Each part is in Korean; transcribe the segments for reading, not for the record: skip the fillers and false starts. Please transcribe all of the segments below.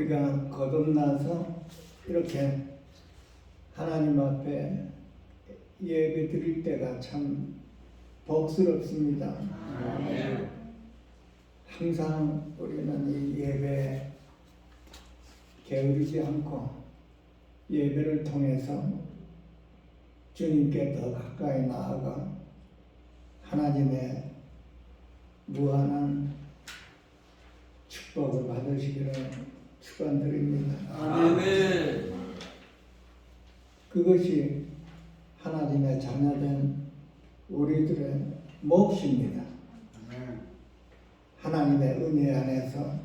우리가 거듭나서 이렇게 하나님 앞에 예배 드릴 때가 참 복스럽습니다. 아멘. 항상 우리는 이 예배에 게으르지 않고 예배를 통해서 주님께 더 가까이 나아가 하나님의 무한한 축복을 받으시기를 축원드립니다. 아멘. 그것이 하나님의 자녀된 우리들의 몫입니다. 하나님의 은혜 안에서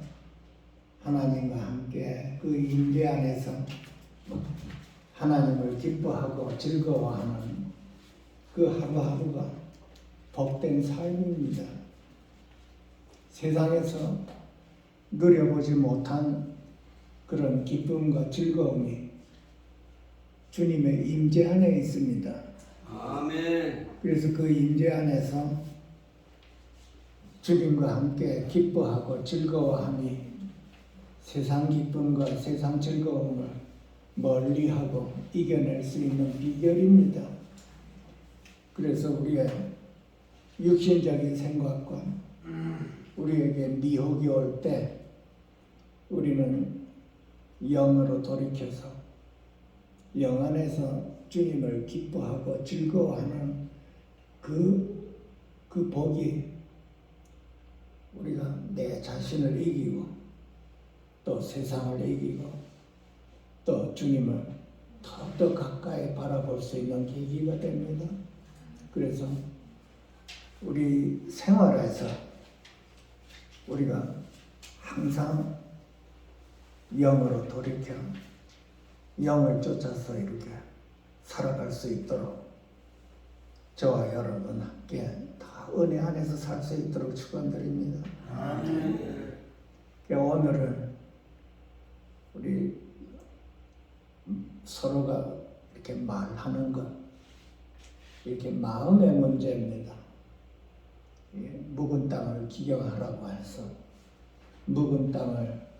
하나님과 함께 그 임재 안에서 하나님을 기뻐하고 즐거워하는 그 하루하루가 복된 삶입니다. 세상에서 누려보지 못한 그런 기쁨과 즐거움이 주님의 임재 안에 있습니다. 아멘. 그래서 그 임재 안에서 주님과 함께 기뻐하고 즐거워함이 세상 기쁨과 세상 즐거움을 멀리하고 이겨낼 수 있는 비결입니다. 그래서 우리의 육신적인 생각과 우리에게 미혹이 올 때 우리는 영으로 돌이켜서 영 안에서 주님을 기뻐하고 즐거워하는 그 복이 우리가 내 자신을 이기고 또 세상을 이기고 또 주님을 더 가까이 바라볼 수 있는 계기가 됩니다. 그래서 우리 생활에서 우리가 항상 영으로 돌이켜 영을 쫓아서 이렇게 살아갈 수 있도록 저와 여러분 함께 다 은혜 안에서 살 수 있도록 축원드립니다. 아멘. 오늘은 우리 서로가 이렇게 말하는 것, 이렇게 마음의 문제입니다. 묵은 땅을 기경하라고 해서 묵은 땅을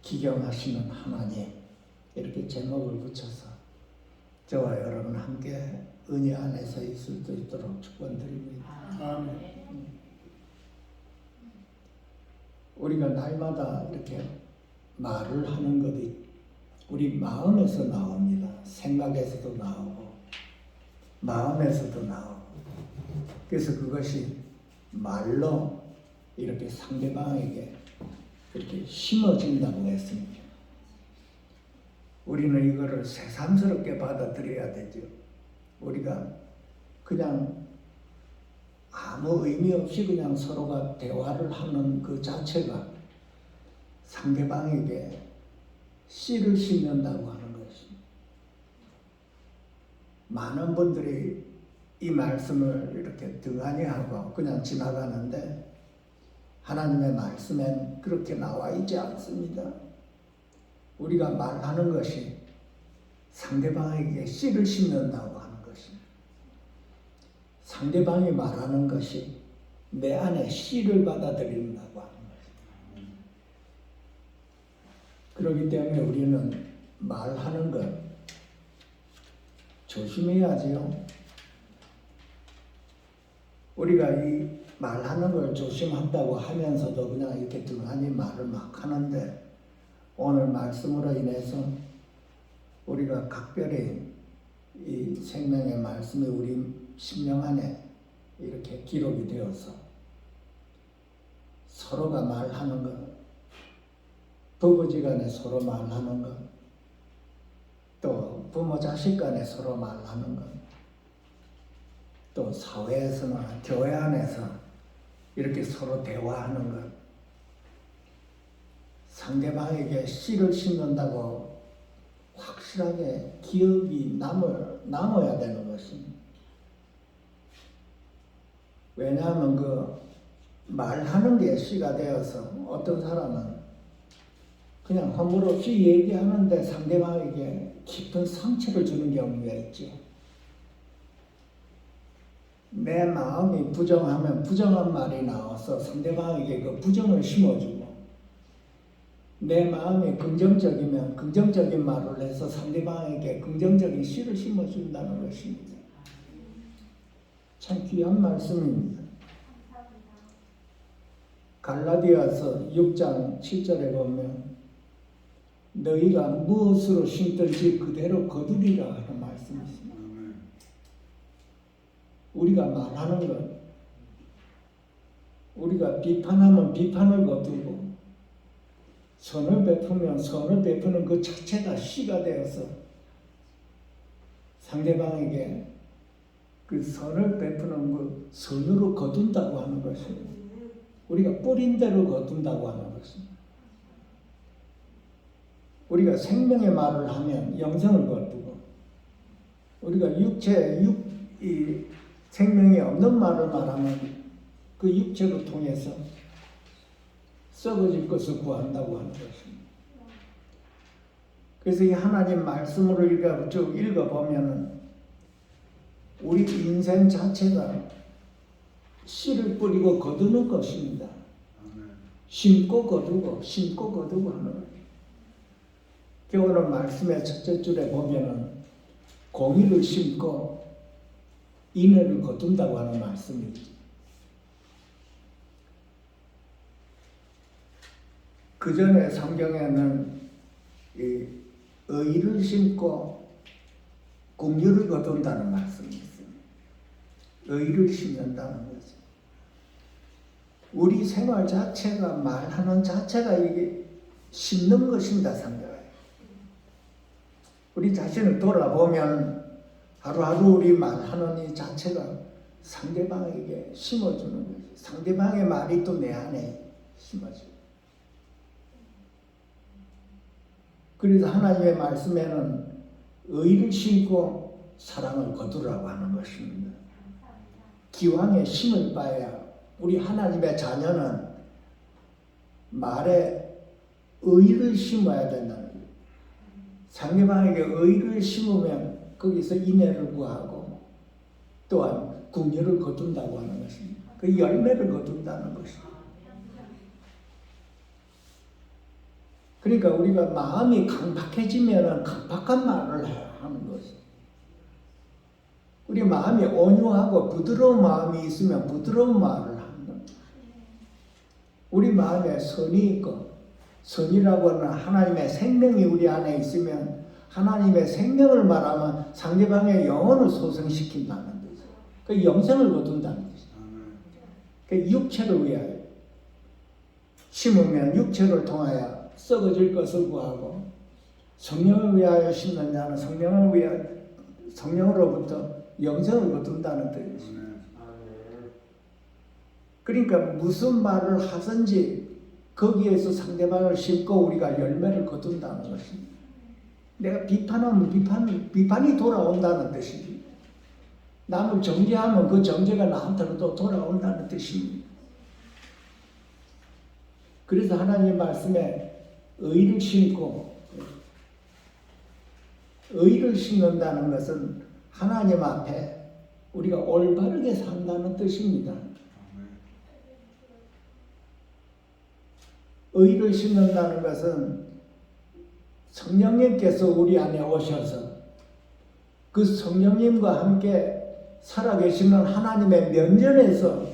기경하시는 하나님, 이렇게 제목을 붙여서 저와 여러분 함께 은혜 안에서 있을 수 있도록 축원드립니다. 아멘. 우리가 날마다 이렇게 말을 하는 것이 우리 마음에서 나옵니다. 생각에서도 나오고 마음에서도 나오고, 그래서 그것이 말로 이렇게 상대방에게 이렇게 심어진다고 했습니다. 우리는 이거를 새삼스럽게 받아들여야 되죠. 우리가 그냥 아무 의미 없이 그냥 서로가 대화를 하는 그 자체가 상대방에게 씨를 심는다고 하는 것입니다. 많은 분들이 이 말씀을 이렇게 등한히 하고 그냥 지나가는데 하나님의 말씀엔 그렇게 나와 있지 않습니다. 우리가 말하는 것이 상대방에게 씨를 심는다고 하는 것입니다. 상대방이 말하는 것이 내 안에 씨를 받아들인다고 하는 것입니다. 그렇기 때문에 우리는 말하는 것 조심해야지요. 우리가 이 말하는 걸 조심한다고 하면서도 그냥 이렇게 등한히 말을 막 하는데 오늘 말씀으로 인해서 우리가 각별히 이 생명의 말씀이 우리 심령 안에 이렇게 기록이 되어서 서로가 말하는 것, 부부지간에 서로 말하는 것, 또 부모 자식 간에 서로 말하는 것, 또 사회에서나 교회 안에서 이렇게 서로 대화하는 것, 상대방에게 씨를 심는다고 확실하게 기억이 남아야 되는 것입니다. 왜냐하면 그 말하는 게 씨가 되어서 어떤 사람은 그냥 허물없이 얘기하는데 상대방에게 깊은 상처를 주는 경우가 있죠. 내 마음이 부정하면 부정한 말이 나와서 상대방에게 그 부정을 심어주고, 내 마음이 긍정적이면 긍정적인 말을 해서 상대방에게 긍정적인 씨를 심어준다는 것입니다. 참 귀한 말씀입니다. 갈라디아서 6장 7절에 보면 너희가 무엇으로 심든지 그대로 거두리라 하는 말씀이 있습니다. 우리가 말하는 것, 우리가 비판하면 비판을 거두고 선을 베푸면 선을 베푸는 그 자체가 씨가 되어서 상대방에게 그 선을 베푸는 그 선으로 거둔다고 하는 것입니다. 우리가 뿌린 대로 거둔다고 하는 것입니다. 우리가 생명의 말을 하면 영생을 거두고 우리가 이 생명이 없는 말을 말하면 그 육체를 통해서 썩어질 것을 구한다고 하는 것입니다. 그래서 이 하나님 말씀을 쭉 읽어보면 우리 인생 자체가 씨를 뿌리고 거두는 것입니다. 심고 거두고 심고 거두고 하는 거예요. 오늘 말씀의 첫째 줄에 보면은 공의를 심고 인애를 거둔다고 하는 말씀입니다. 그 전에 성경에는 이 의를 심고 긍휼을 거둔다는 말씀이 있습니다. 의를 심는다는 거죠. 우리 생활 자체가 말하는 자체가 이게 심는 것입니다. 상대방에. 우리 자신을 돌아보면 하루하루 우리 말하는 이 자체가 상대방에게 심어주는 거죠. 상대방의 말이 또 내 안에 심어져요. 그래서 하나님의 말씀에는 의를 심고 사랑을 거두라고 하는 것입니다. 기왕에 심을 바에야 우리 하나님의 자녀는 말에 의를 심어야 된다는 거예요. 상대방에게 의를 심으면 거기서 인애를 구하고 또한 긍휼을 거둔다고 하는 것입니다. 그 열매를 거둔다는 것입니다. 그러니까 우리가 마음이 강박해지면 강박한 말을 하는 것이죠. 우리 마음이 온유하고 부드러운 마음이 있으면 부드러운 말을 하는 겁니다. 우리 마음에 선이 있고 선이라고 하는 하나님의 생명이 우리 안에 있으면 하나님의 생명을 말하면 상대방의 영혼을 소생시킨다는 거죠. 그 영생을 거둔다는 거죠. 그 육체를 위하여 심으면 육체를 통하여 썩어질 것을 구하고 성령을 위하여 심는 자는 성령으로부터 영생을 거둔다는 뜻이죠. 그러니까 무슨 말을 하든지 거기에서 상대방을 심고 우리가 열매를 거둔다는 것입니다. 내가 비판하면 비판이 돌아온다는 뜻입니다. 남을 정죄하면 그 정죄가 나한테로 또 돌아온다는 뜻입니다. 그래서 하나님 말씀에 의를 심고 의를 심는다는 것은 하나님 앞에 우리가 올바르게 산다는 뜻입니다. 의를 심는다는 것은 성령님께서 우리 안에 오셔서 그 성령님과 함께 살아계시는 하나님의 면전에서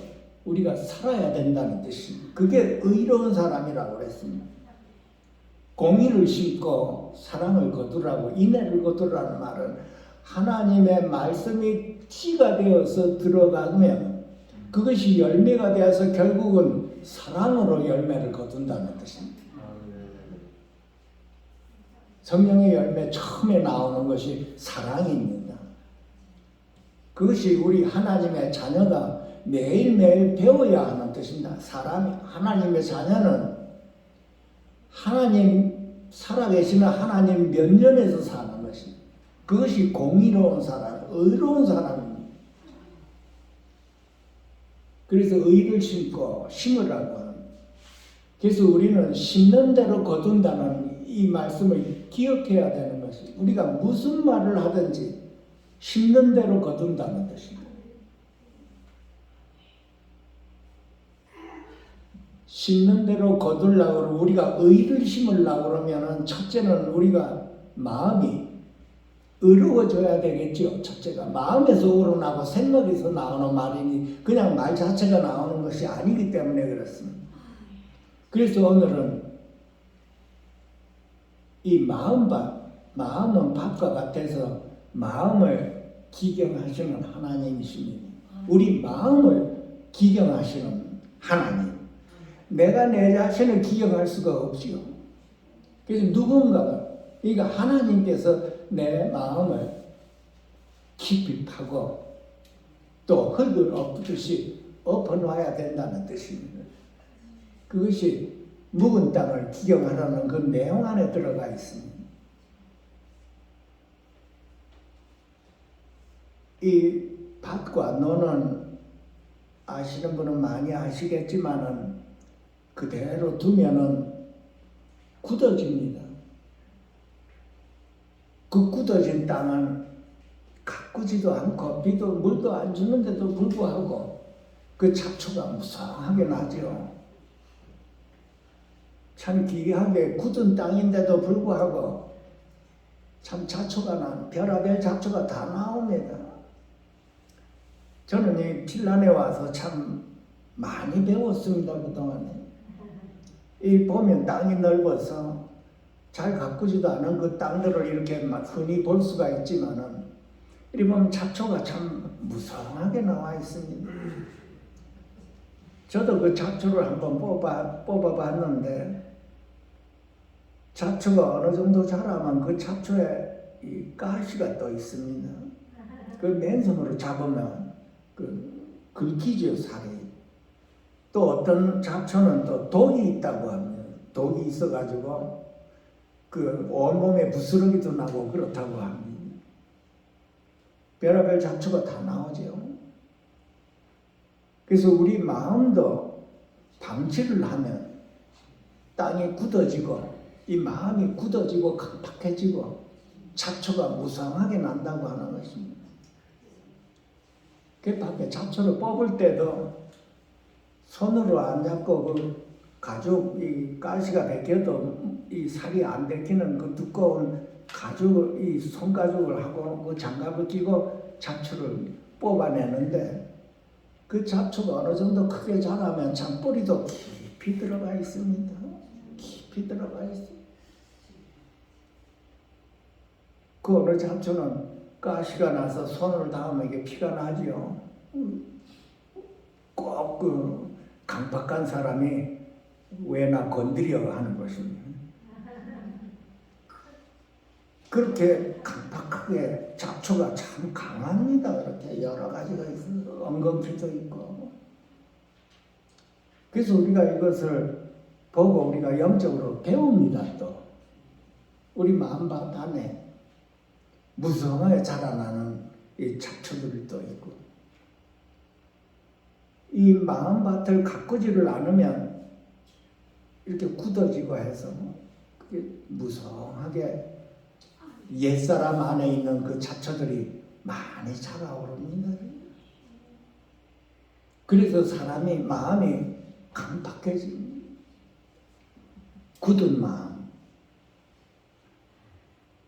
우리가 살아야 된다는 뜻입니다. 그게 의로운 사람이라고 그랬습니다. 공의를 심고 사랑을 거두라고 인애를 거두라는 말은 하나님의 말씀이 씨가 되어서 들어가면 그것이 열매가 되어서 결국은 사랑으로 열매를 거둔다는 뜻입니다. 성령의 열매 처음에 나오는 것이 사랑입니다. 그것이 우리 하나님의 자녀가 매일매일 배워야 하는 뜻입니다. 하나님의 자녀는 하나님 살아계시는 하나님 면전에서 사는 것입니다. 그것이 공의로운 사람, 의로운 사람입니다. 그래서 의를 심고 심으라고 합니다. 그래서 우리는 심는 대로 거둔다는 이 말씀을 기억해야 되는 것이 우리가 무슨 말을 하든지 심는 대로 거둔다는 뜻입니다. 심는 대로 거둘라고 우리가 의를 심으려고 그러면은 첫째는 우리가 마음이 의로워져야 되겠죠. 첫째가 마음에서 우러나고 생각에서 나오는 말이니 그냥 말 자체가 나오는 것이 아니기 때문에 그렇습니다. 그래서 오늘은 이 마음은 밥과 같아서 마음을 기경하시는 하나님이십니다. 우리 마음을 기경하시는 하나님. 내가 내 자신을 기경할 수가 없지요. 그래서 누군가가, 그러니까 하나님께서 내 마음을 깊이 파고 또 흙을 엎듯이 엎어놔야 된다는 뜻입니다. 그것이 묵은 땅을 기경하라는 그 내용 안에 들어가 있습니다. 이 밭과 노는 아시는 분은 많이 아시겠지만은 그대로 두면은 굳어집니다. 그 굳어진 땅은 가꾸지도 않고 비도 물도 안 주는데도 불구하고 그 잡초가 무성하게 나죠. 참 기이하게 굳은 땅인데도 불구하고 참 잡초가 별하별 잡초가 다 나옵니다. 저는 이 필란에 와서 참 많이 배웠습니다. 그동안에. 이 보면 땅이 넓어서 잘 가꾸지도 않은 그 땅들을 이렇게 흔히 볼 수가 있지만은 이리 보면 잡초가 참 무성하게 나와 있습니다. 저도 그 잡초를 한번 뽑아봤는데 잡초가 어느 정도 자라면 그 잡초에 이 가시가 또 있습니다. 그 맨손으로 잡으면 긁히죠, 살이. 또 어떤 잡초는 또 독이 있다고 합니다. 독이 있어가지고 그 온몸에 부스러기도 나고 그렇다고 합니다. 별의별 잡초가 다 나오죠. 그래서 우리 마음도 방치를 하면 땅이 굳어지고 이 마음이 굳어지고 강팍해지고 잡초가 무성하게 난다고 하는 것입니다. 그 밖에 잡초를 뽑을 때도 손으로 안 잡고 그 가죽 이 가시가 벗겨도 이 살이 안 벗기는 그 두꺼운 가죽을 이 손가죽을 하고 그 장갑을 끼고 잡초를 뽑아내는데 그 잡초가 어느 정도 크게 자라면 참 뿌리도 깊이 들어가 있습니다. 깊이 들어가 있습니다. 그 어느 잡초는 가시가 나서 손을 닿으면 이게 피가 나지요. 꼭 그 강박한 사람이 왜 나 건드려 하는 것입니다. 그렇게 강팍하게 잡초가 참 강합니다. 그렇게 여러 가지가 있어요. 엉겅퀴도 있고. 그래서 우리가 이것을 보고 우리가 영적으로 배웁니다. 또 우리 마음밭 안에 무성하게 자라나는 이 잡초들이 또 있고, 이 마음밭을 가꾸지를 않으면 이렇게 굳어지고 해서 무성하게 옛사람 안에 있는 그 잡초들이 많이 자라오릅니다. 그래서 사람이 마음이 강팍해집니다. 굳은 마음.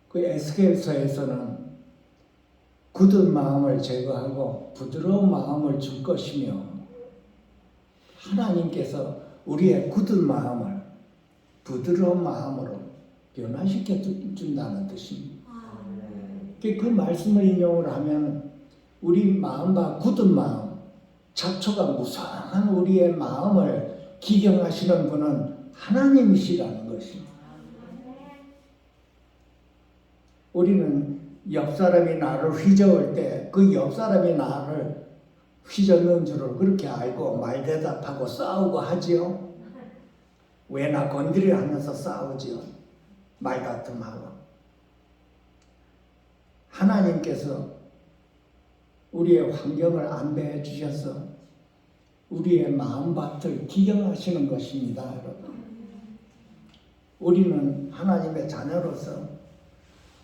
그 에스겔서에서는 굳은 마음을 제거하고 부드러운 마음을 줄 것이며, 하나님께서 우리의 굳은 마음을 부드러운 마음으로 변화시켜 준다는 뜻입니다. 그 말씀을 인용을 하면 우리 마음과 굳은 마음, 잡초가 무성한 우리의 마음을 기경하시는 분은 하나님이시라는 것입니다. 우리는 옆 사람이 나를 휘저을 때 그 옆 사람이 나를 휘저는 줄을 그렇게 알고 말대답하고 싸우고 하지요. 왜 나 건드려 하면서 싸우지요. 말다툼하고. 하나님께서 우리의 환경을 안배해 주셔서 우리의 마음밭을 기경하시는 것입니다, 여러분. 우리는 하나님의 자녀로서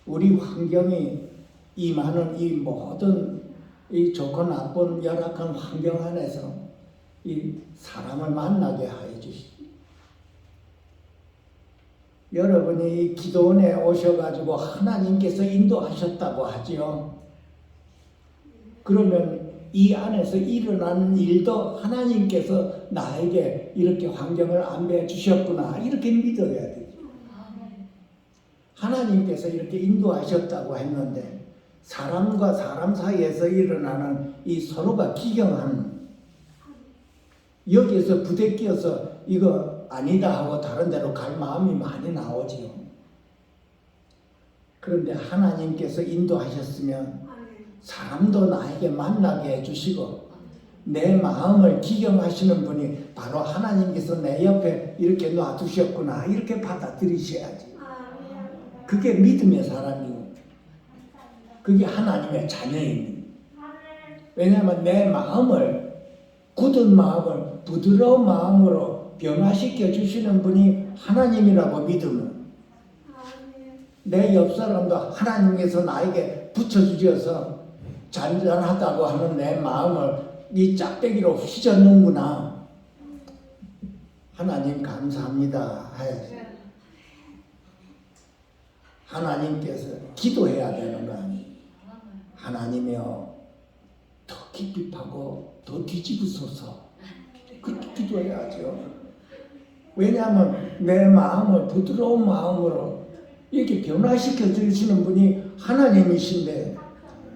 우리 환경이 이 많은 이 모든 이 좋고 나쁜 열악한 환경 안에서 이 사람을 만나게 하여 주시오. 여러분이 기도원에 오셔가지고 하나님께서 인도하셨다고 하지요. 그러면 이 안에서 일어나는 일도 하나님께서 나에게 이렇게 환경을 안배해 주셨구나 이렇게 믿어야 되죠. 하나님께서 이렇게 인도하셨다고 했는데 사람과 사람 사이에서 일어나는 이 서로가 기경하는 여기에서 부대끼어서 이거 아니다 하고 다른 데로 갈 마음이 많이 나오지요. 그런데 하나님께서 인도하셨으면 사람도 나에게 만나게 해주시고 내 마음을 기경하시는 분이 바로 하나님께서 내 옆에 이렇게 놔두셨구나 이렇게 받아들이셔야지. 그게 믿음의 사람이고 그게 하나님의 자녀입니다. 왜냐하면 내 마음을 굳은 마음을 부드러운 마음으로 변화시켜 주시는 분이 하나님이라고 믿으면 내 옆 사람도 하나님께서 나에게 붙여주셔서 잔잔하다고 하는 내 마음을 이 짝대기로 휘저는구나. 하나님 감사합니다. 하나님께서 기도해야 되는 거 아니에요. 하나님이여 더 깊이 파고 더 뒤집으소서. 그렇게 기도해야죠. 왜냐하면 내 마음을 부드러운 마음으로 이렇게 변화시켜 주시는 분이 하나님이신데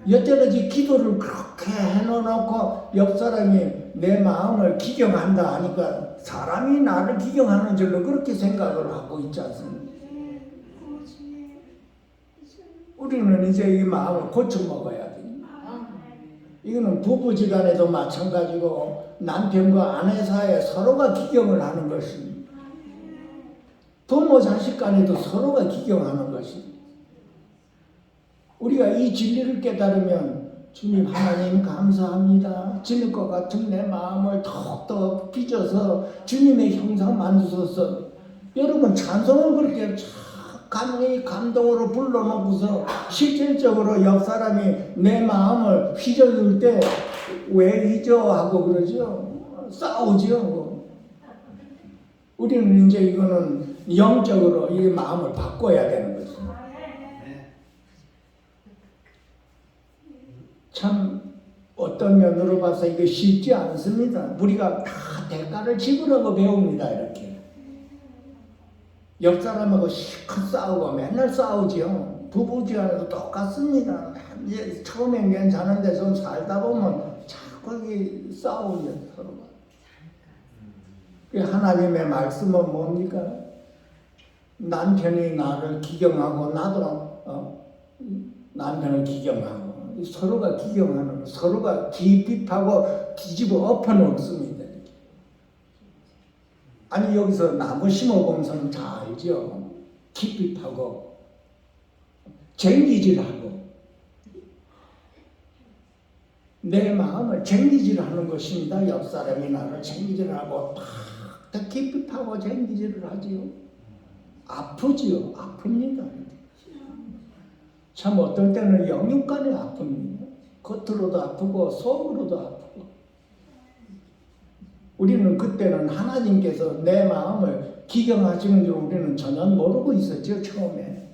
여태까지 기도를 그렇게 해놓고 옆 사람이 내 마음을 기경한다 하니까 사람이 나를 기경하는 줄로 그렇게 생각을 하고 있지 않습니까? 우리는 이제 이 마음을 고쳐 먹어야 돼. 이거는 부부지간에도 마찬가지고 남편과 아내 사이에 서로가 기경을 하는 것입니다. 부모 자식 간에도 서로가 기경하는 것입니다. 우리가 이 진리를 깨달으면 주님 하나님 감사합니다. 진리과 같은 내 마음을 더욱더 빚어서 주님의 형상 만드셔서 여러분 찬송을 그렇게 감동으로 불러놓고서 실질적으로 옆 사람이 내 마음을 휘저을 때 왜 휘저 하고 그러죠? 싸우죠. 우리는 이제 이거는 영적으로 이 마음을 바꿔야 되는 거죠. 참 어떤 면으로 봐서 이게 쉽지 않습니다. 우리가 다 대가를 지불하고 배웁니다. 이렇게 옆 사람하고 실컷 싸우고 맨날 싸우지요. 부부지간에도 똑같습니다. 이제 처음엔 괜찮은데 좀 살다 보면 자꾸 싸우죠 서로가. 하나님의 말씀은 뭡니까? 남편이 나를 기경하고 나도 남편을 기경하고 서로가 기경하는 서로가 깊이 파고 뒤집어 엎어놓습니다. 아니 여기서 나무 심어보면서는 다 알죠. 깊이 파고 쟁기질하고 내 마음을 쟁기질하는 것입니다. 옆 사람이 나를 쟁기질하고 다 깊이 파고 쟁기질을 하지요. 아프지요. 아픕니다. 참 어떨 때는 영육간에 아픕니다. 겉으로도 아프고 속으로도 아프고. 우리는 그때는 하나님께서 내 마음을 기경하시는 줄 우리는 전혀 모르고 있었죠. 처음에.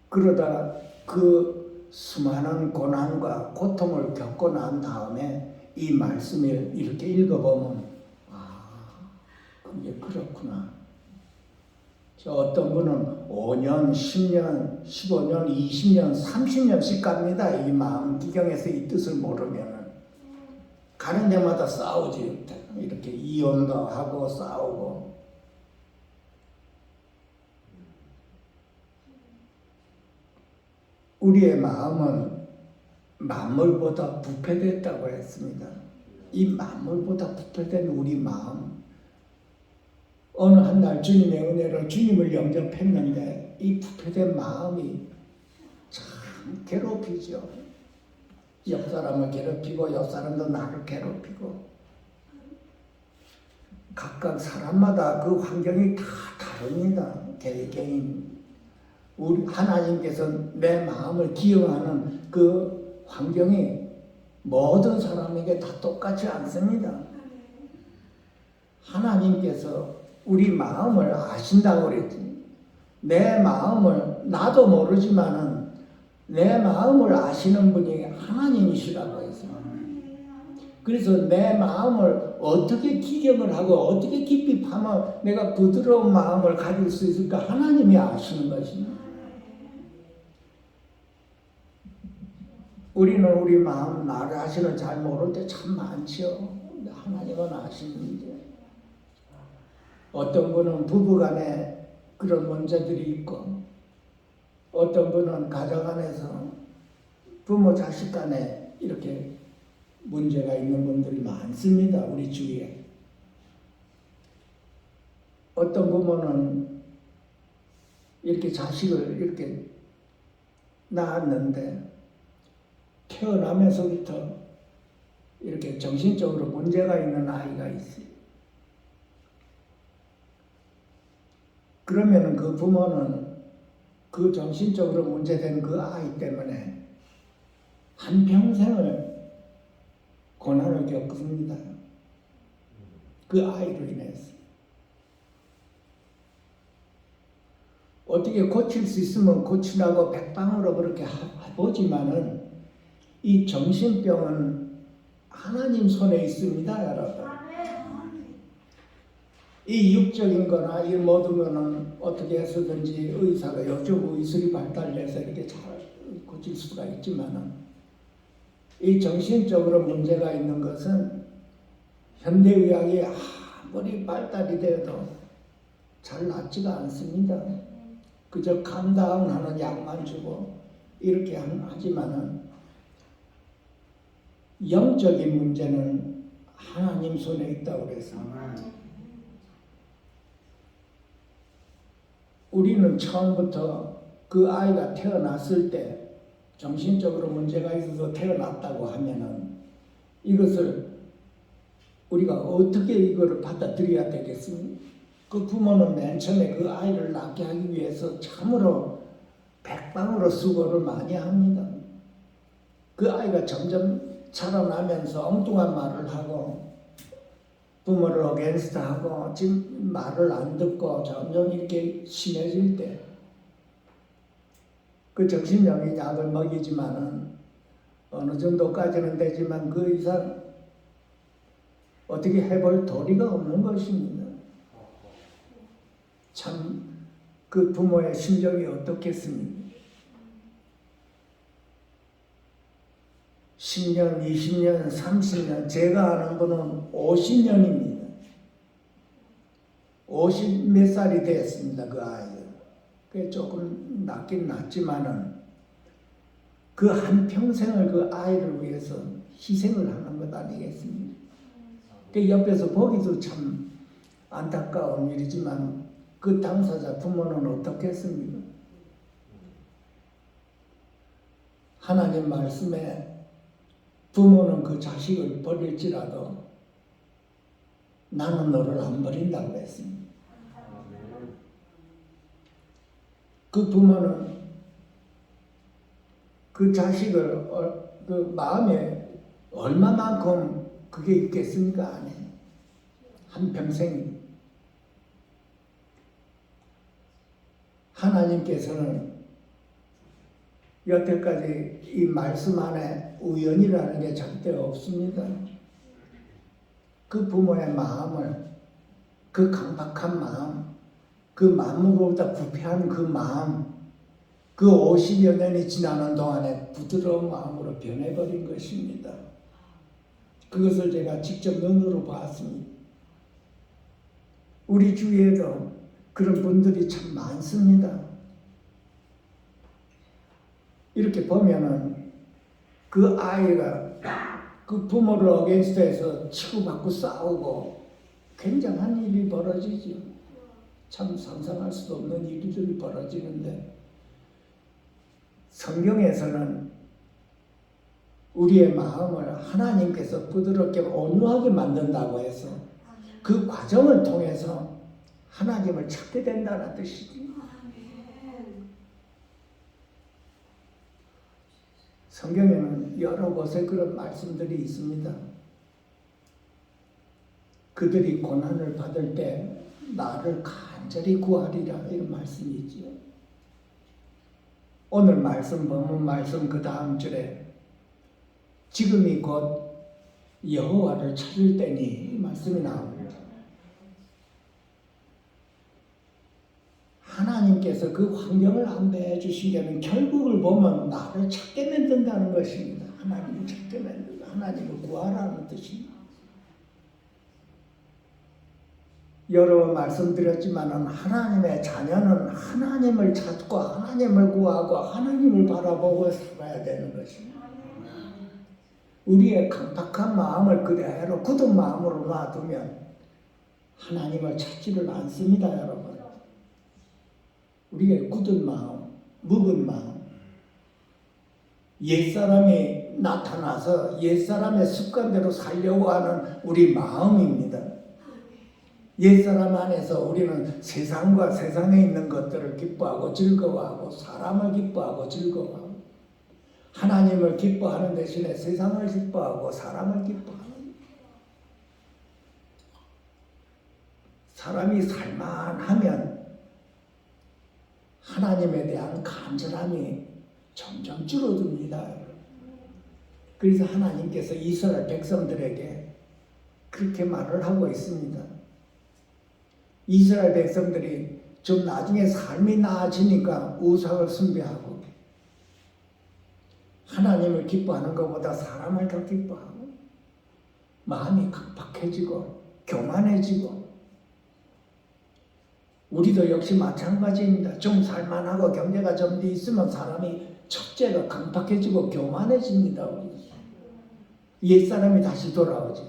그러다 그 수많은 고난과 고통을 겪고 난 다음에 이 말씀을 이렇게 읽어보면 그게 그렇구나. 어떤 분은 5년, 10년, 15년, 20년, 30년씩 갑니다. 이 마음 기경에서 이 뜻을 모르면은. 가는 데마다 싸우지. 이렇게 이혼도 하고 싸우고. 우리의 마음은 만물보다 부패됐다고 했습니다. 이 만물보다 부패된 우리 마음. 어느 한 날 주님의 은혜로 주님을 영접했는데 이 부패된 마음이 참 괴롭히죠. 옆 사람을 괴롭히고 옆 사람도 나를 괴롭히고 각각 사람마다 그 환경이 다 다릅니다. 개개인 우리 하나님께서 내 마음을 기억하는 그 환경이 모든 사람에게 다 똑같지 않습니다. 하나님께서 우리 마음을 아신다고 그랬지. 내 마음을 나도 모르지만은 내 마음을 아시는 분이 하나님이시라고 했어요. 그래서 내 마음을 어떻게 기경을 하고 어떻게 깊이 파면 내가 부드러운 마음을 가질 수 있을까? 하나님이 아시는 것입니다. 우리는 우리 마음 나 자신을 잘 모를 때 참 많지요. 하나님은 아시는데 어떤 분은 부부간에 그런 문제들이 있고 어떤 분은 가정 안에서 부모 자식 간에 이렇게 문제가 있는 분들이 많습니다. 우리 주위에. 어떤 부모는 이렇게 자식을 이렇게 낳았는데 태어나면서부터 이렇게 정신적으로 문제가 있는 아이가 있어요. 그러면 그 부모는 그 정신적으로 문제된 그 아이 때문에 한평생을 고난을 겪습니다. 그 아이로 인해서. 어떻게 고칠 수 있으면 고치라고 백방으로 그렇게 해보지만은 이 정신병은 하나님 손에 있습니다, 여러분. 이 육적인 거나 이 모든 거는 어떻게 해서든지 의사가 요즘 의술이 발달해서 이렇게 잘 고칠 수가 있지만은 이 정신적으로 문제가 있는 것은 현대의학이 아무리 발달이 되어도 잘 낫지가 않습니다. 그저 감다운하는 약만 주고 이렇게 하지만은 영적인 문제는 하나님 손에 있다고 그랬습니다. 우리는 처음부터 그 아이가 태어났을 때 정신적으로 문제가 있어서 태어났다고 하면은 이것을 우리가 어떻게 이거를 받아들여야 되겠습니까? 그 부모는 맨 처음에 그 아이를 낳게 하기 위해서 참으로 백방으로 수고를 많이 합니다. 그 아이가 점점 자라나면서 엉뚱한 말을 하고 부모를 어게인스트하고 지금 말을 안 듣고 점점 이렇게 심해질 때 그 정신적인 약을 먹이지만은 어느 정도까지는 되지만 그 이상 어떻게 해볼 도리가 없는 것입니다. 참 그 부모의 심정이 어떻겠습니까? 10년, 20년, 30년, 제가 아는 분은 50년입니다. 50 몇 살이 됐습니다, 그 아이가. 그게 조금 낫긴 낫지만은 그 한평생을 그 아이를 위해서 희생을 하는 것 아니겠습니까? 그 옆에서 보기도 참 안타까운 일이지만 그 당사자 부모는 어떻겠습니까? 하나님 말씀에 부모는 그 자식을 버릴지라도 나는 너를 안 버린다고 했습니다. 그 부모는 그 자식을 그 마음에 얼마만큼 그게 있겠습니까? 안 해. 한평생. 하나님께서는 여태까지 이 말씀 안에 우연이라는 게 절대 없습니다. 그 부모의 마음을, 그 강박한 마음, 그 만물보다 부패한 그 마음, 그 50여 년이 지나는 동안에 부드러운 마음으로 변해버린 것입니다. 그것을 제가 직접 눈으로 봤습니다. 우리 주위에도 그런 분들이 참 많습니다. 이렇게 보면은 그 아이가 그 부모를 어게인스트해서 치고받고 싸우고 굉장한 일이 벌어지죠. 참 상상할 수도 없는 일들이 벌어지는데 성경에서는 우리의 마음을 하나님께서 부드럽게 온유하게 만든다고 해서 그 과정을 통해서 하나님을 찾게 된다는 뜻이지. 성경에는 여러 곳에 그런 말씀들이 있습니다. 그들이 고난을 받을 때 나를 간절히 구하리라 이런 말씀이 있지요. 오늘 말씀 본문 말씀 그 다음 절에 지금이 곧 여호와를 찾을 때니 이 말씀이 나옵니다. 하나님께서 그 환경을 안배해 주신 게는 결국을 보면 나를 찾게 만든다는 것입니다. 하나님을 찾게 만든다. 하나님을 구하라는 뜻입니다. 여러 번 말씀드렸지만 하나님의 자녀는 하나님을 찾고 하나님을 구하고 하나님을 바라보고 살아야 되는 것입니다. 우리의 강팍한 마음을 그대로 굳은 마음으로 놔두면 하나님을 찾지를 않습니다, 여러분. 우리의 굳은 마음, 묵은 마음, 옛사람이 나타나서 옛사람의 습관대로 살려고 하는 우리 마음입니다. 옛사람 안에서 우리는 세상과 세상에 있는 것들을 기뻐하고 즐거워하고 사람을 기뻐하고 즐거워하고 하나님을 기뻐하는 대신에 세상을 기뻐하고 사람을 기뻐하고 사람이 살만하면 하나님에 대한 간절함이 점점 줄어듭니다. 그래서 하나님께서 이스라엘 백성들에게 그렇게 말을 하고 있습니다. 이스라엘 백성들이 좀 나중에 삶이 나아지니까 우상을 숭배하고 하나님을 기뻐하는 것보다 사람을 더 기뻐하고 마음이 각박해지고 교만해지고 우리도 역시 마찬가지입니다. 좀 살만하고 경제가 좀 돼 있으면 사람이 첫째가 강팍해지고 교만해집니다. 옛사람이 다시 돌아오지.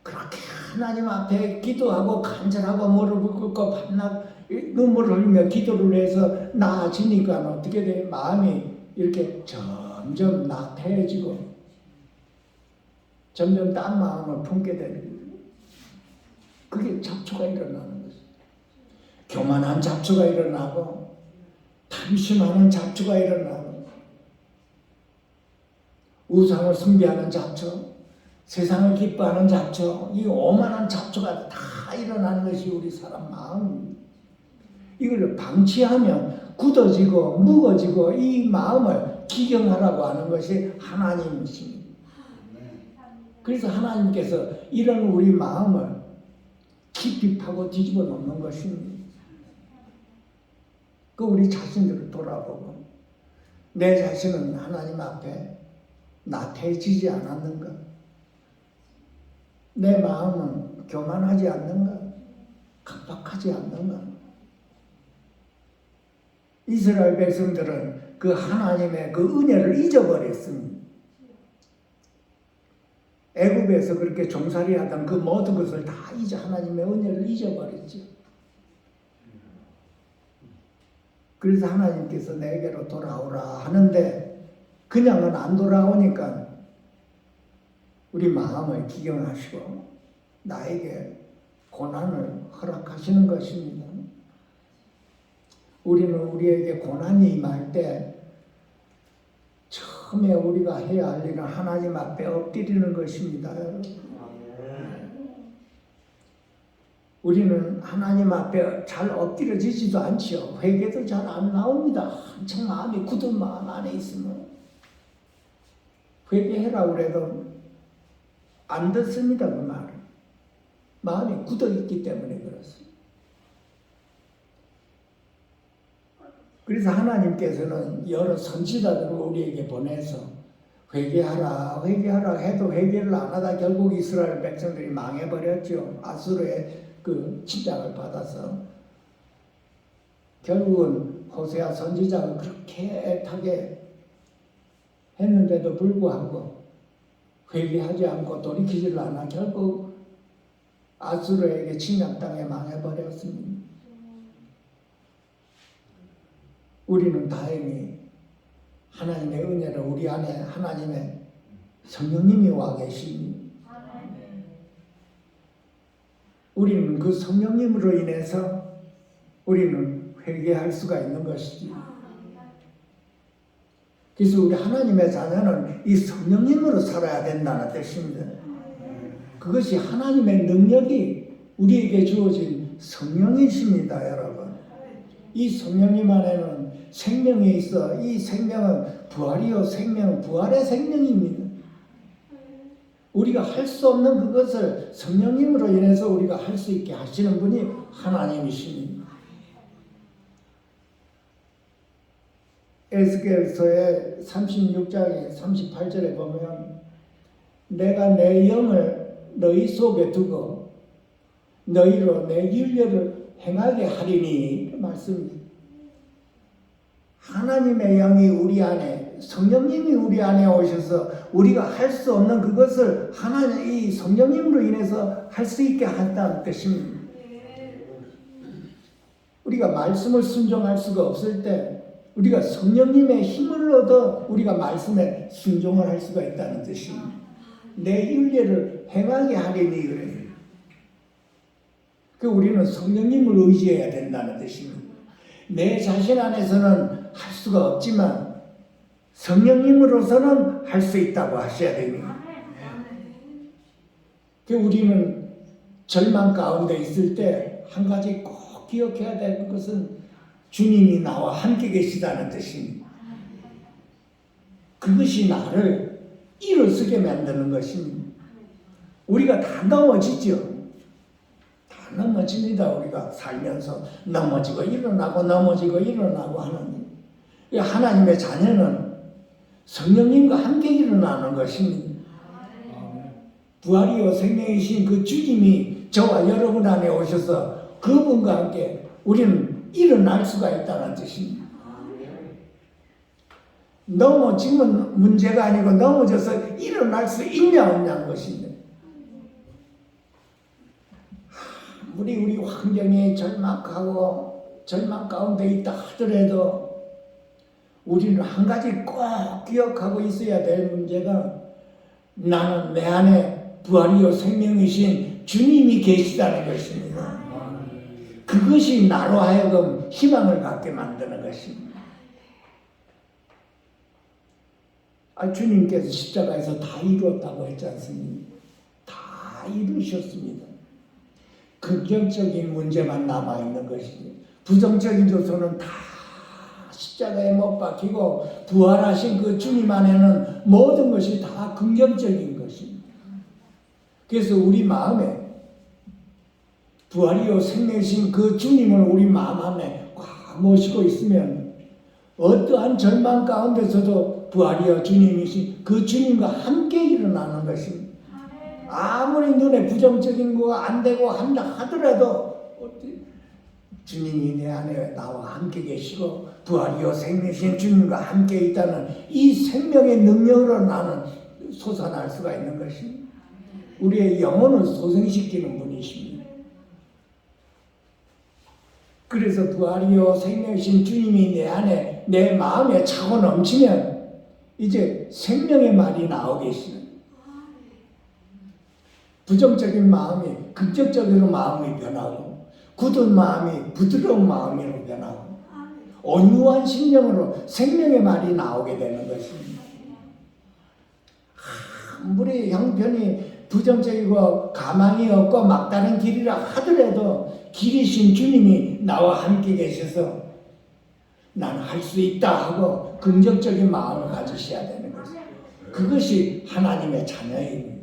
그렇게 하나님 앞에 기도하고 간절하고 무릎을 꿇고 밤낮 눈물을 흘리며 기도를 해서 나아지니까 어떻게 돼? 마음이 이렇게 점점 나태해지고 점점 딴 마음을 품게 되는 거예요. 그게 잡초가 일어나는 거죠. 교만한 잡초가 일어나고 탐심하는 잡초가 일어나고 우상을 숭배하는 잡초, 세상을 기뻐하는 잡초, 이 오만한 잡초가 다 일어나는 것이 우리 사람 마음입니다. 이걸 방치하면 굳어지고 무거지고 이 마음을 기경하라고 하는 것이 하나님이십니다. 그래서 하나님께서 이런 우리 마음을 깊이 파고 뒤집어 놓는 것입니다. 그 우리 자신들을 돌아보고 내 자신은 하나님 앞에 나태해지지 않았는가? 내 마음은 교만하지 않는가? 강박하지 않는가? 이스라엘 백성들은 그 하나님의 그 은혜를 잊어버렸습니다. 애굽에서 그렇게 종살이 하던 그 모든 것을 다 잊어 하나님의 은혜를 잊어버렸죠. 그래서 하나님께서 내게로 돌아오라 하는데 그냥은 안 돌아오니까 우리 마음을 기경하시고 나에게 고난을 허락하시는 것입니다. 우리는 우리에게 고난이 임할 때 처음에 우리가 해야 할 일은 하나님 앞에 엎드리는 것입니다. 우리는 하나님 앞에 잘 엎드려지지도 않죠. 회개도 잘 안 나옵니다. 한창 마음이 굳은 마음 안에 있으면 회개해라 그래도 안 듣습니다. 그 말은 마음이 굳어있기 때문에 그렇습니다. 그래서 하나님께서는 여러 선지자들을 우리에게 보내서 회개하라 회개하라 해도 회개를 안 하다 결국 이스라엘 백성들이 망해버렸죠. 아수르의 그 침략을 받아서 결국은 호세아 선지자가 그렇게 애타게 했는데도 불구하고 회개하지 않고 돌이키지를 않아 결국 아수르에게 침략당해 망해버렸습니다. 우리는 다행히 하나님의 은혜로 우리 안에 하나님의 성령님이 와 계십니다. 우리는 그 성령님으로 인해서 우리는 회개할 수가 있는 것이지. 그래서 우리 하나님의 자녀는 이 성령님으로 살아야 된다는 뜻입니다. 그것이 하나님의 능력이 우리에게 주어진 성령이십니다, 여러분. 이 성령님 안에는 생명이 있어. 이 생명은 부활이요 생명, 부활의 생명입니다. 우리가 할 수 없는 그것을 성령님으로 인해서 우리가 할 수 있게 하시는 분이 하나님이십니다. 에스겔서의 36장의 38절에 보면 내가 내 영을 너희 속에 두고 너희로 내 윤례를 행하게 하리니 말씀입니다. 하나님의 영이 우리 안에, 성령님이 우리 안에 오셔서 우리가 할 수 없는 그것을 하나님, 이 성령님으로 인해서 할 수 있게 한다는 뜻입니다. 우리가 말씀을 순종할 수가 없을 때 우리가 성령님의 힘을 얻어 우리가 말씀에 순종을 할 수가 있다는 뜻입니다. 내 윤례를 행하게 하리니 그래요. 그 우리는 성령님을 의지해야 된다는 뜻입니다. 내 자신 안에서는 할 수가 없지만 성령님으로서는 할 수 있다고 하셔야 됩니다. 그 우리는 절망 가운데 있을 때 한 가지 꼭 기억해야 되는 것은 주님이 나와 함께 계시다는 뜻입니다. 그것이 나를 일어서게 만드는 것입니다. 우리가 다 넘어지죠. 다 넘어집니다. 우리가 살면서 넘어지고 일어나고 넘어지고 일어나고 하는 하나님의 자녀는 성령님과 함께 일어나는 것입니다. 부활이요 생명이신 그 주님이 저와 여러분 안에 오셔서 그분과 함께 우리는 일어날 수가 있다는 뜻입니다. 넘어지면 문제가 아니고 넘어져서 일어날 수 있냐 없냐는 것입니다. 우리 환경이 절망하고 절망 가운데 있다 하더라도 우리는 한 가지 꼭 기억하고 있어야 될 문제가 나는 내 안에 부활이요 생명이신 주님이 계시다는 것입니다. 그것이 나로 하여금 희망을 갖게 만드는 것입니다. 주님께서 십자가에서 다 이루었다고 했지 않습니까? 다 이루셨습니다. 긍정적인 문제만 남아있는 것이죠. 부정적인 요소는 다 십자가에 못 박히고 부활하신 그 주님 안에는 모든 것이 다 긍정적인 것입니다. 그래서 우리 마음에 부활이요 생명이신 그 주님을 우리 마음 안에 꽉 모시고 있으면 어떠한 절망 가운데서도 부활이요 주님이신 그 주님과 함께 일어나는 것입니다. 아무리 눈에 부정적인 거가 안 되고 한다 하더라도 주님이 내 안에 나와 함께 계시고 부활이요 생명이신 주님과 함께 있다는 이 생명의 능력으로 나는 솟아날 수가 있는 것입니다. 우리의 영혼을 소생시키는 분이십니다. 그래서 부활이요 생명이신 주님이 내 안에 내 마음에 차고 넘치면 이제 생명의 말이 나오게 있습니다. 부정적인 마음이 긍정적으로 마음이 변하고 굳은 마음이 부드러운 마음으로 변하고 온유한 심령으로 생명의 말이 나오게 되는 것입니다. 아무리 형편이 부정적이고 가망이 없고 막다른 길이라 하더라도 길이신 주님이 나와 함께 계셔서 나는 할 수 있다 하고 긍정적인 마음을 가지셔야 되는 것입니다. 그것이 하나님의 자녀입니다.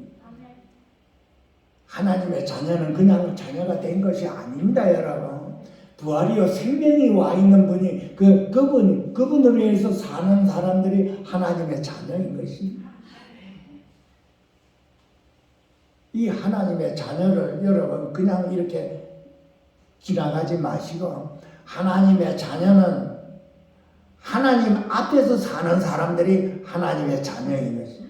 하나님의 자녀는 그냥 자녀가 된 것이 아닙니다, 여러분. 부활이요 생명이 와 있는 분이 그분으로 인해서 사는 사람들이 하나님의 자녀인 것입니다. 이 하나님의 자녀를 여러분 그냥 이렇게 지나가지 마시고 하나님의 자녀는 하나님 앞에서 사는 사람들이 하나님의 자녀인 것입니다.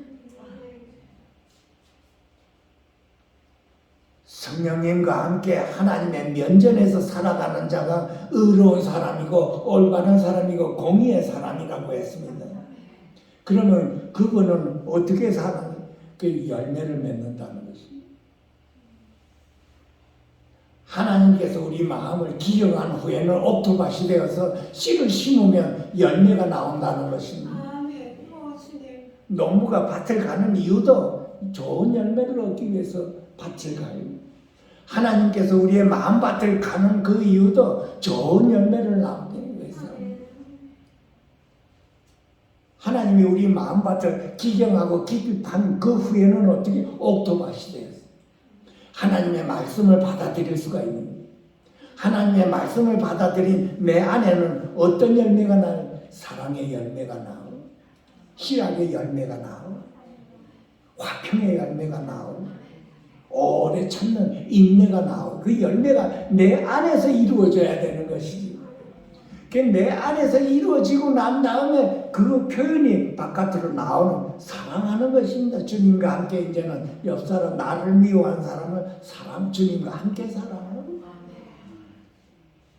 성령님과 함께 하나님의 면전에서 살아가는 자가 의로운 사람이고 올바른 사람이고 공의의 사람이라고 했습니다. 그러면 그분은 어떻게 사는 그 열매를 맺는다는 것입니다. 하나님께서 우리 마음을 기경한 후에는 옥토밭이 되어서 씨를 심으면 열매가 나온다는 것입니다. 농부가 밭을 가는 이유도 좋은 열매를 얻기 위해서 밭을 가요. 하나님께서 우리의 마음밭을 가는 그 이유도 좋은 열매를 낳기 위해서. 하나님이 우리 마음밭을 기경하고 깊이 판 그 후에는 어떻게 옥토밭이 되었어요. 하나님의 말씀을 받아들일 수가 있는 거예요. 하나님의 말씀을 받아들인 내 안에는 어떤 열매가 나요? 사랑의 열매가 나오, 희락의 열매가 나오, 화평의 열매가 나오, 오래 참는 인내가 나오. 그 열매가 내 안에서 이루어져야 되는 것이지. 내 안에서 이루어지고 난 다음에 그 표현이 바깥으로 나오는 사랑하는 것입니다. 주님과 함께 이제는 옆 사람, 나를 미워한 사람을 주님과 함께 사랑하고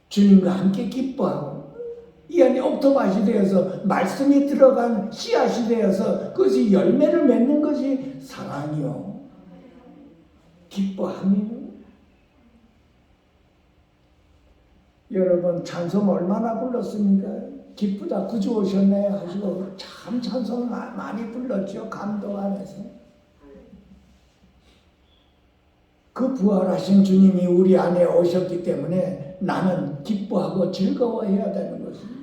주님과 함께 기뻐하고 이 안에 옥토밭이 되어서 말씀이 들어간 씨앗이 되어서 그것이 열매를 맺는 것이 사랑이요, 기뻐함이요. 여러분 찬송 얼마나 불렀습니까? 기쁘다 구주 오셨네 하시고 참 찬송 많이 불렀죠. 감동 안에서. 그 부활하신 주님이 우리 안에 오셨기 때문에 나는 기뻐하고 즐거워해야 되는 것입니다.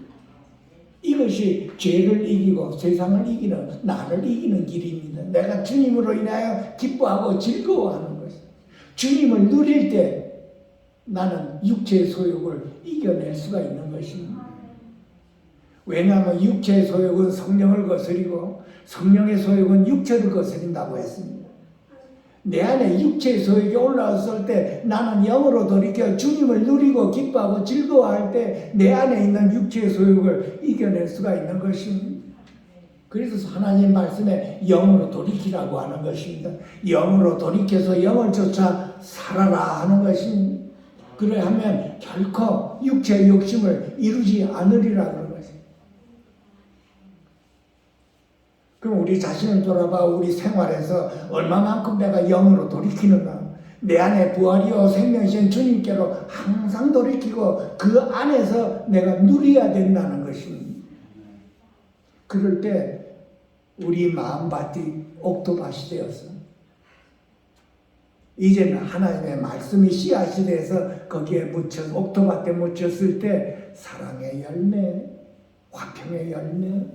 이것이 죄를 이기고 세상을 이기는, 나를 이기는 길입니다. 내가 주님으로 인하여 기뻐하고 즐거워하는 것입니다. 주님을 누릴 때 나는 육체의 소욕을 이겨낼 수가 있는 것입니다. 왜냐하면 육체의 소욕은 성령을 거스리고 성령의 소욕은 육체를 거스린다고 했습니다. 내 안에 육체의 소욕이 올라왔을 때 나는 영으로 돌이켜 주님을 누리고 기뻐하고 즐거워할 때 내 안에 있는 육체의 소욕을 이겨낼 수가 있는 것입니다. 그래서 하나님 말씀에 영으로 돌이키라고 하는 것입니다. 영으로 돌이켜서 영을 쫓아 살아라 하는 것입니다. 그래야하면 결코 육체의 욕심을 이루지 않으리라 그런 것입니다. 그럼 우리 자신을 돌아봐. 우리 생활에서 얼마만큼 내가 영으로 돌이키는가? 내 안에 부활이요 생명이신 주님께로 항상 돌이키고 그 안에서 내가 누려야 된다는 것입니다. 그럴 때 우리 마음밭이 옥토밭이 되어서 이제는 하나님의 말씀이 씨앗이 돼서 거기에 묻혀 옥토밭에 묻혔을 때 사랑의 열매, 화평의 열매,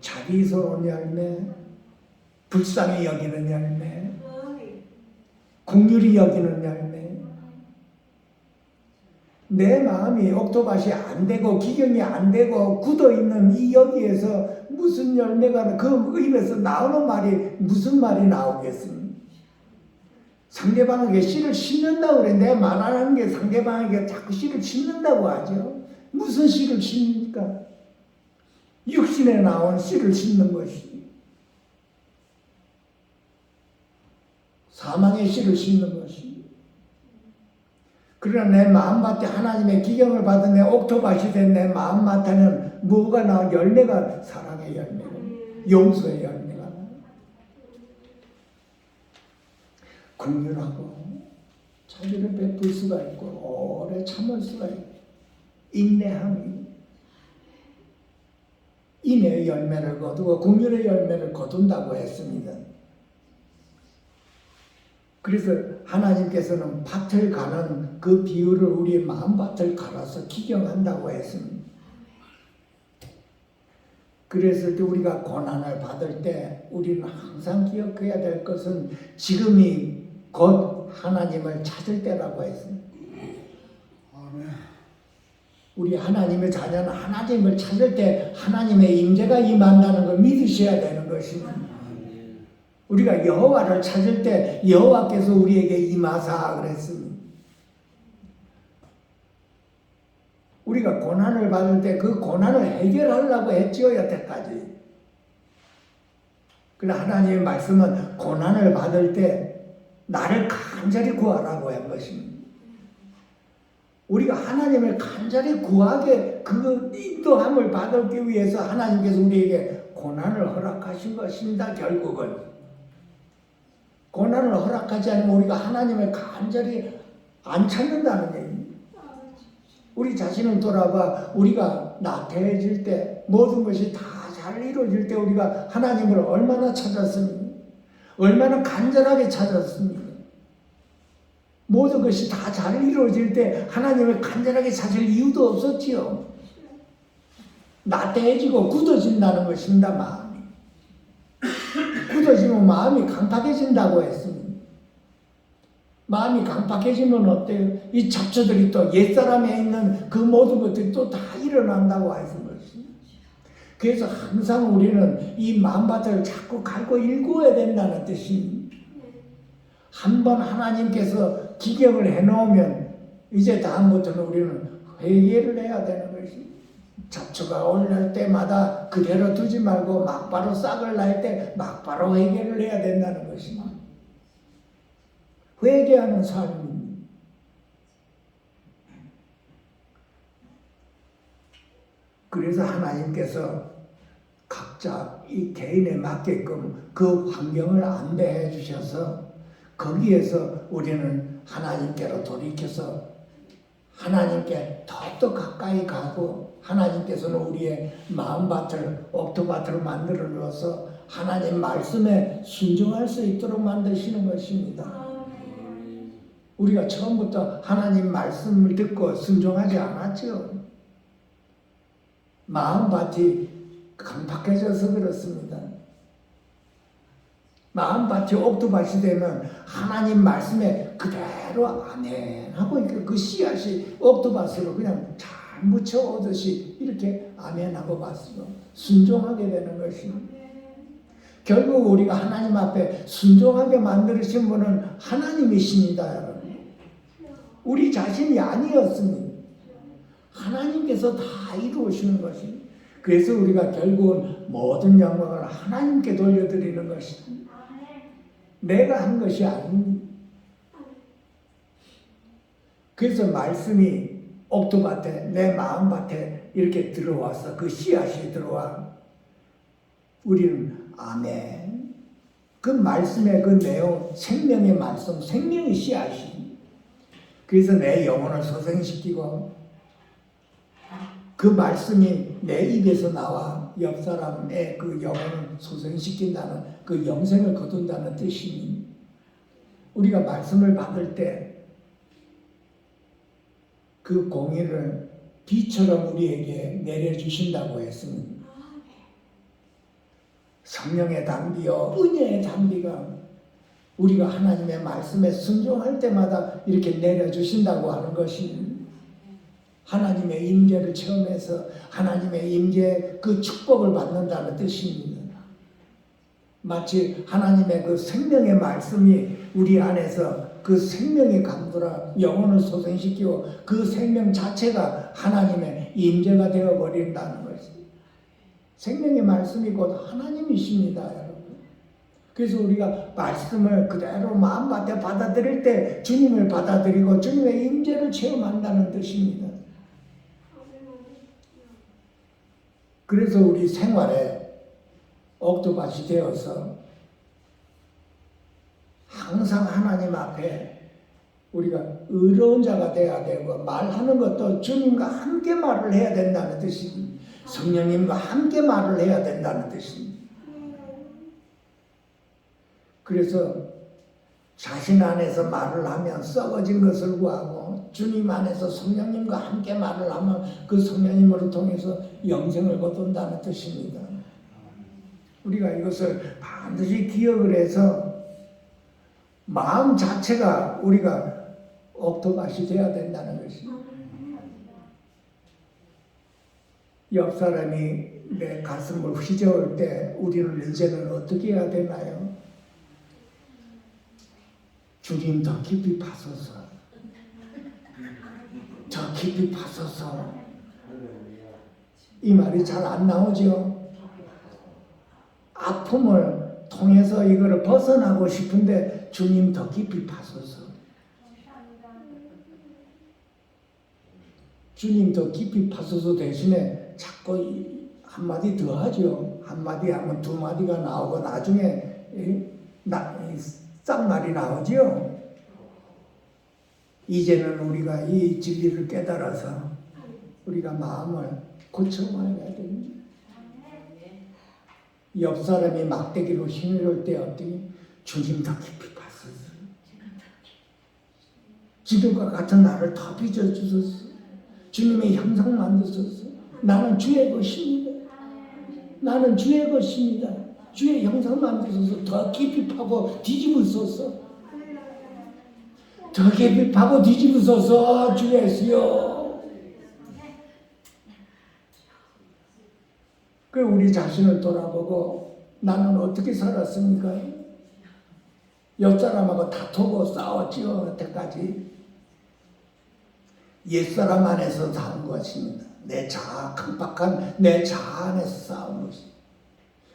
자비스러운 열매, 불쌍히 여기는 열매, 긍휼히 여기는 열매. 내 마음이 옥토밭이 안 되고 기경이 안 되고 굳어있는 이 여기에서 무슨 열매가 그 입에서 나오는 말이 무슨 말이 나오겠습니까? 상대방에게 씨를 심는다고 그래. 내 말하는 게 상대방에게 자꾸 씨를 심는다고 하죠. 무슨 씨를 심습니까? 육신에 나온 씨를 심는 것이 사망의 씨를 심는 것이. 그러나 내 마음밭에 하나님의 기경을 받은 내 옥토밭이 된 내 마음밭에는 뭐가 나와? 열매가 사랑의 열매가, 용서의 열매가 나와. 긍휼하고 자비를 베풀 수가 있고 오래 참을 수가 있고 인내함이 인내의 열매를 거두고 긍휼의 열매를 거둔다고 했습니다. 그래서 하나님께서는 밭을 가는 그 비유를 우리 마음밭을 갈아서 기경한다고 했습니다. 그랬을 때 우리가 고난을 받을 때 우리는 항상 기억해야 될 것은 지금이 곧 하나님을 찾을 때라고 했습니다. 우리 하나님의 자녀는 하나님을 찾을 때 하나님의 임재가 임한다는 걸 믿으셔야 되는 것입니다. 우리가 여호와를 찾을 때 여호와께서 우리에게 임하사 그랬습니다. 우리가 고난을 받을 때 그 고난을 해결하려고 했지요, 여태까지. 그러나 하나님의 말씀은 고난을 받을 때 나를 간절히 구하라고 한 것입니다. 우리가 하나님을 간절히 구하게 그 인도함을 받기 위해서 하나님께서 우리에게 고난을 허락하신 것입니다. 결국은 고난을 허락하지 않으면 우리가 하나님을 간절히 안 찾는다는 얘기입니다. 우리 자신을 돌아봐. 우리가 나태해질 때 모든 것이 다 잘 이루어질 때 우리가 하나님을 얼마나 찾았습니까? 얼마나 간절하게 찾았습니까? 모든 것이 다 잘 이루어질 때 하나님을 간절하게 찾을 이유도 없었지요. 나태해지고 굳어진다는 것입니다. 마음이 굳어지면 마음이 강팍해진다고 했습니다. 마음이 강팍해지면 어때요? 이 잡초들이 또 옛사람에 있는 그 모든 것들이 또 다 일어난다고 하신 것입니다. 그래서 항상 우리는 이 마음밭을 자꾸 갈고 일구어야 된다는 뜻입니다. 한번 하나님께서 기경을 해놓으면 이제 다음부터는 우리는 회개를 해야 되는 것입니다. 잡초가 올라올 때마다 그대로 두지 말고 막바로 싹을 날 때 막바로 회개를 해야 된다는 것입니다. 회개하는 삶입니다. 그래서 하나님께서 각자 이 개인에 맞게끔 그 환경을 안배해 주셔서 거기에서 우리는 하나님께로 돌이켜서 하나님께 더욱더 가까이 가고 하나님께서는 우리의 마음밭을 옥토밭으로 만들어 놓아서 하나님 말씀에 순종할 수 있도록 만드시는 것입니다. 우리가 처음부터 하나님 말씀을 듣고 순종하지 않았죠. 마음밭이 강팍해져서 그렇습니다. 마음밭이 옥토밭이 되면 하나님 말씀에 그대로 아멘 하고 그 씨앗이 옥토밭으로 그냥 잘 묻혀 오듯이 이렇게 아멘 하고 밭으로 순종하게 되는 것입니다. 결국 우리가 하나님 앞에 순종하게 만드신 분은 하나님이십니다, 여러분. 우리 자신이 아니었습니다. 하나님께서 다 이루시는 것입니다. 그래서 우리가 결국은 모든 영광을 하나님께 돌려드리는 것입니다. 내가 한 것이 아닙니다. 그래서 말씀이 옥토밭에 내 마음밭에 이렇게 들어와서 그 씨앗이 들어와 우리는 아멘. 그 말씀의 그 내용 생명의 말씀 생명의 씨앗이 그래서 내 영혼을 소생시키고 그 말씀이 내 입에서 나와 옆 사람의 그 영혼을 소생시킨다는 그 영생을 거둔다는 뜻이니 우리가 말씀을 받을 때 그 공의를 비처럼 우리에게 내려주신다고 했습니다. 성령의 담비요 은혜의 담비가 우리가 하나님의 말씀에 순종할 때마다 이렇게 내려주신다고 하는 것입니다. 하나님의 임재를 체험해서 하나님의 임재의 그 축복을 받는다는 뜻입니다. 마치 하나님의 그 생명의 말씀이 우리 안에서 그 생명의 강도라 영혼을 소생시키고 그 생명 자체가 하나님의 임재가 되어버린다는 것입니다. 생명의 말씀이 곧 하나님이십니다, 여러분. 그래서 우리가 말씀을 그대로 마음밭에 받아들일 때 주님을 받아들이고 주님의 임재를 체험한다는 뜻입니다. 그래서 우리 생활에 옥토밭이 되어서 항상 하나님 앞에 우리가 의로운 자가 되어야 되고 말하는 것도 주님과 함께 말을 해야 된다는 뜻입니다. 성령님과 함께 말을 해야 된다는 뜻입니다. 그래서 자신 안에서 말을 하면 썩어진 것을 구하고 주님 안에서 성령님과 함께 말을 하면 그 성령님으로 통해서 영생을 거둔다는 뜻입니다. 우리가 이것을 반드시 기억을 해서 마음 자체가 우리가 옥토밭이 되어야 된다는 것입니다. 옆 사람이 내 가슴을 휘저을 때 우리는 이제는 어떻게 해야 되나요? 주님 더 깊이 파소서. 저 깊이 파소서. 이 말이 잘 안 나오죠. 아픔을 통해서 이거를 벗어나고 싶은데 주님 더 깊이 파소서. 주님 더 깊이 파소서 대신에 자꾸 한마디 더 하죠. 한마디 하면 두 마디가 나오고 나중에 쌍말이 나오죠. 이제는 우리가 이 진리를 깨달아서 우리가 마음을 고쳐봐야 됩니다. 옆 사람이 막대기로 힘을 때 어떻게 주님 더 깊이 봤었어. 지금과 같은 나를 더 빚어주소서. 주님의 형상 만드소서. 나는 주의 것입니다. 나는 주의 것입니다. 주의 형상 만드소서. 더 깊이 파고 뒤집으소서. 더 깊이 파고 뒤집으소서. 주 예수여. 그 우리 자신을 돌아보고 나는 어떻게 살았습니까? 옆 사람하고 다투고 싸웠지요. 여태까지 옛사람 안에서 싸운 것입니다. 내 자아, 강박한 내 자아 안에서 싸운 것입니다.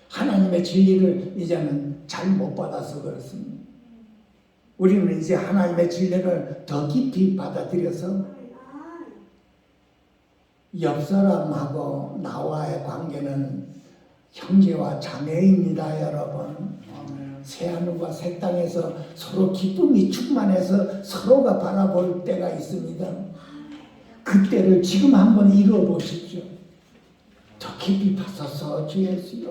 하나님의 진리를 이제는 잘 못 받아서 그렇습니다. 우리는 이제 하나님의 진리를 더 깊이 받아들여서 옆 사람하고 나와의 관계는 형제와 자매입니다, 여러분. 새하늘과 새 땅에서 서로 기쁨이 충만해서 서로가 바라볼 때가 있습니다. 그때를 지금 한번 이루어 보십시오. 더 깊이 파소서 주 예수여.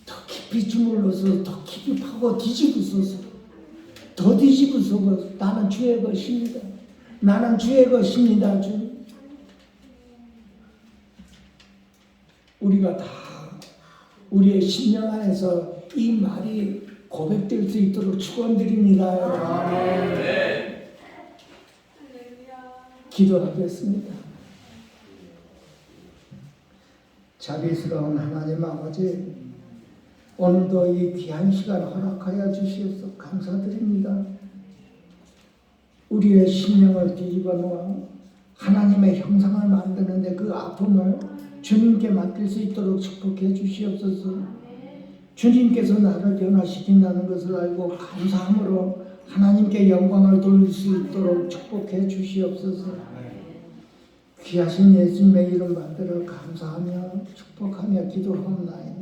더 깊이 주물러서 더 깊이 파고 뒤집으소서. 더 뒤집으소서. 나는 주의 것입니다. 나는 주의 것입니다. 주. 우리가 다 우리의 심령 안에서 이 말이 고백될 수 있도록 축원드립니다. 기도하겠습니다. 자비스러운 하나님 아버지, 오늘도 이 귀한 시간 허락하여 주시어서 감사드립니다. 우리의 심령을 뒤집어 놓아 하나님의 형상을 만드는데 그 아픔을 주님께 맡길 수 있도록 축복해 주시옵소서. 주님께서 나를 변화시킨다는 것을 알고 감사함으로 하나님께 영광을 돌릴 수 있도록 축복해 주시옵소서. 귀하신 예수님의 이름 받들어 감사하며 축복하며 기도하옵나이다.